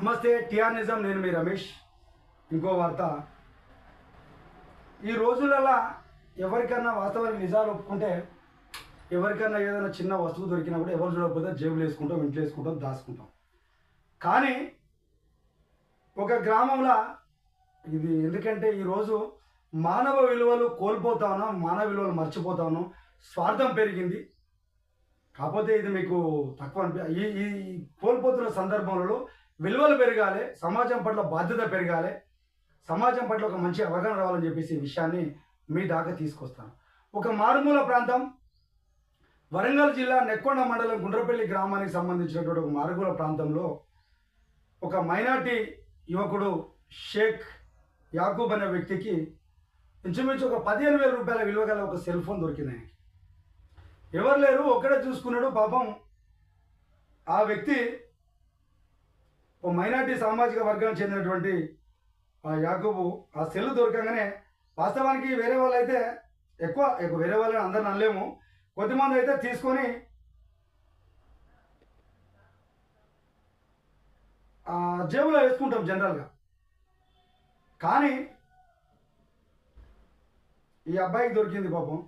నమస్తే టిఆర్ నిజం, నేను మీ రమేష్. ఇంకో వార్త. ఈ రోజులలో ఎవరికన్నా వాస్తవానికి నిజాలు ఒప్పుకుంటే, ఎవరికన్నా ఏదైనా చిన్న వస్తువు దొరికినా కూడా ఎవరు చూడకపోతే జేబులు వేసుకుంటాం, ఇంట్లో వేసుకుంటాం, దాచుకుంటాం. కానీ ఒక గ్రామంలో ఇది ఎందుకంటే ఈరోజు మానవ విలువలు కోల్పోతా ఉన్నాం, మానవ విలువలు మర్చిపోతా ఉన్నాం, స్వార్థం పెరిగింది. కాకపోతే ఇది మీకు తక్కువ ఈ ఈ కోల్పోతున్న సందర్భంలో విలువలు పెరగాలి, సమాజం పట్ల బాధ్యత పెరగాలి, సమాజం పట్ల ఒక మంచి అవగాహన రావాలని చెప్పేసి ఈ విషయాన్ని మీ దాకా తీసుకొస్తాను. ఒక మారుమూల ప్రాంతం, వరంగల్ జిల్లా నెక్కొండ మండలం గుండ్రపల్లి గ్రామానికి సంబంధించినటువంటి ఒక మారుమూల ప్రాంతంలో ఒక మైనార్టీ యువకుడు షేక్ యాకూబ్ అనే వ్యక్తికి ఇంచుమించు ఒక 15,000 రూపాయల విలువ గల ఒక సెల్ ఫోన్ దొరికింది. ఆయనకి ఎవరు లేరు, ఒక్కడే చూసుకున్నాడు. పాపం ఆ వ్యక్తి ఓ మైనార్టీ సామాజిక వర్గానికి చెందినటువంటి ఆ యాకూబు ఆ సెల్ దొరకగానే, వాస్తవానికి వేరే వాళ్ళు అయితే ఎక్కువ వేరే వాళ్ళని అందరిని అనలేము, కొద్దిమంది అయితే తీసుకొని జేబులో వేసుకుంటాం జనరల్గా. కానీ ఈ అబ్బాయికి దొరికింది. పాపం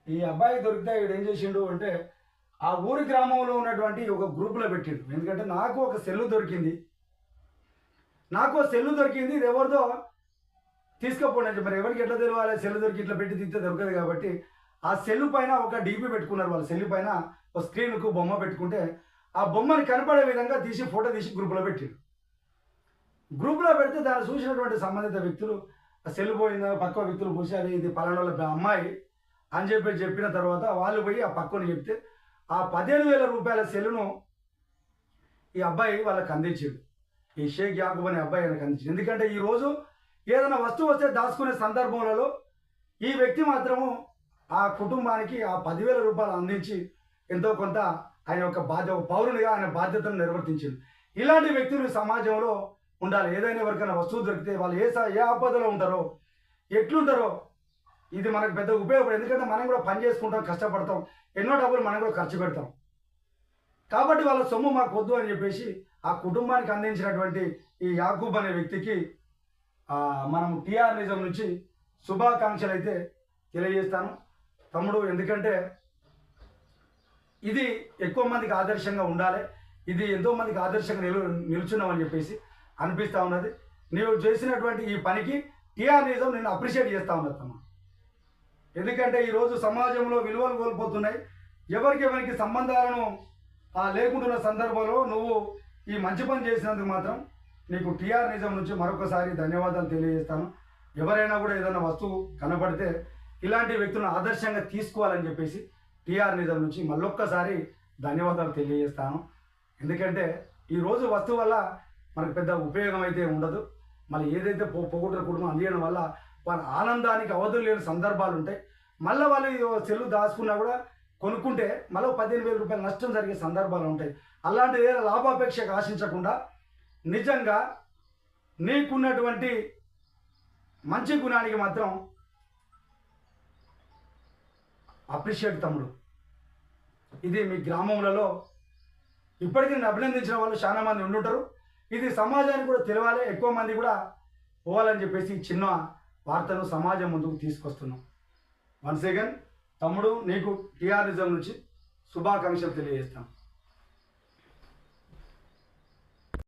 ఈ అబ్బాయికి దొరికితే వీడు ఏం చేసిండు అంటే, ఆ ఊరి గ్రామంలో ఉన్నటువంటి ఒక గ్రూప్లో పెట్టిండు. ఎందుకంటే నాకు ఒక సెల్లు దొరికింది, ఇది ఎవరిదో తీసుకుపోండి. మరి ఎవరికి ఎట్లా తెలియాలి? సెల్లు దొరికి ఇట్లా పెట్టి తీస్తే దొరకదు కాబట్టి ఆ సెల్లు పైన ఒక డీపీ పెట్టుకున్నారు. వాళ్ళ సెల్లు పైన ఒక స్క్రీన్కు బొమ్మ పెట్టుకుంటే, ఆ బొమ్మని కనపడే విధంగా తీసి ఫోటో తీసి గ్రూప్లో పెట్టిండు. గ్రూప్లో పెడితే దాన్ని చూసినటువంటి సంబంధిత వ్యక్తులు ఆ సెల్లు పోయిన పక్క వ్యక్తులు పూసి అది ఇది పలానా అమ్మాయి అని చెప్పిన తర్వాత వాళ్ళు పోయి ఆ పక్కన చెప్తే ఆ 15,000 రూపాయల సెల్లును ఈ అబ్బాయి వాళ్ళకి అందించాడు. ఈ షేక్ యాకూబ్ అనే అబ్బాయి వాళ్ళకి అందించాడు. ఎందుకంటే ఈరోజు ఏదైనా వస్తువు వస్తే దాచుకునే సందర్భంలో ఈ వ్యక్తి మాత్రము ఆ కుటుంబానికి ఆ 10,000 రూపాయలు అందించి ఎంతో కొంత ఆయన ఒక పౌరునిగా ఆయన బాధ్యతను నిర్వర్తించాడు. ఇలాంటి వ్యక్తులు సమాజంలో ఉండాలి. ఏదైనా ఎవరికైనా వస్తువు దొరికితే వాళ్ళు ఏ ఆపదలో ఉంటారో, ఎట్లుంటారో, ఇది మనకు పెద్ద ఉపయోగపడదు. ఎందుకంటే మనం కూడా పని చేసుకుంటాం, కష్టపడతాం, ఎన్నో డబ్బులు మనం కూడా ఖర్చు పెడతాం. కాబట్టి వాళ్ళ సొమ్ము మాకు వద్దు అని చెప్పేసి ఆ కుటుంబానికి అందించినటువంటి ఈ యాకూబ్ అనే వ్యక్తికి మనం టిఆర్ నిజం నుంచి శుభాకాంక్షలు అయితే తెలియజేస్తాను తమ్ముడు. ఎందుకంటే ఇది ఎక్కువ మందికి ఆదర్శంగా ఉండాలి, ఇది ఎంతో మందికి ఆదర్శంగా నిలుచున్నామని చెప్పేసి అనిపిస్తూ ఉన్నది. నీవు చేసినటువంటి ఈ పనికి టిఆర్ నిజం నేను అప్రిషియేట్ చేస్తూ ఉన్నది తమ్ముడు. ఎందుకంటే ఈరోజు సమాజంలో విలువలు కోల్పోతున్నాయి, ఎవరికి సంబంధాలను లేకుంటున్న సందర్భంలో నువ్వు ఈ మంచి పని చేసినందుకు మాత్రం నీకు టిఆర్ నిజం నుంచి మరొకసారి ధన్యవాదాలు తెలియజేస్తాను. ఎవరైనా కూడా ఏదైనా వస్తువు కనబడితే ఇలాంటి వ్యక్తులను ఆదర్శంగా తీసుకోవాలని చెప్పేసి టిఆర్ నిజం నుంచి మళ్ళొక్కసారి ధన్యవాదాలు తెలియజేస్తాను. ఎందుకంటే ఈరోజు వస్తువు వల్ల మనకు పెద్ద ఉపయోగం అయితే ఉండదు. మళ్ళీ ఏదైతే పొగొట్టుల కుటుంబం అందియడం వల్ల వాళ్ళ ఆనందానికి అవధులు లేని సందర్భాలు ఉంటాయి. మళ్ళీ వాళ్ళు సెల్లు దాచుకున్నా కూడా కొనుక్కుంటే మళ్ళీ 15,000 రూపాయలు నష్టం జరిగే సందర్భాలు ఉంటాయి. అలాంటి లాభాపేక్షకు ఆశించకుండా నిజంగా నీకున్నటువంటి మంచి గుణానికి మాత్రం అప్రిషియేట్ తమ్ముడు. ఇది మీ గ్రామంలో ఇప్పటికీ నేను అభినందించిన వాళ్ళు చాలా మంది ఉండుంటారు. ఇది సమాజానికి కూడా తెలవాలి, ఎక్కువ మంది కూడా పోవాలని చెప్పేసి చిన్న వార్తను సమాజం ముందుకు తీసుకొస్తున్నాం. వన్స్ అగైన్ తమ్ముడు, నీకు టిఆర్ నిజం నుంచి శుభాకాంక్షలు తెలియజేస్తాం.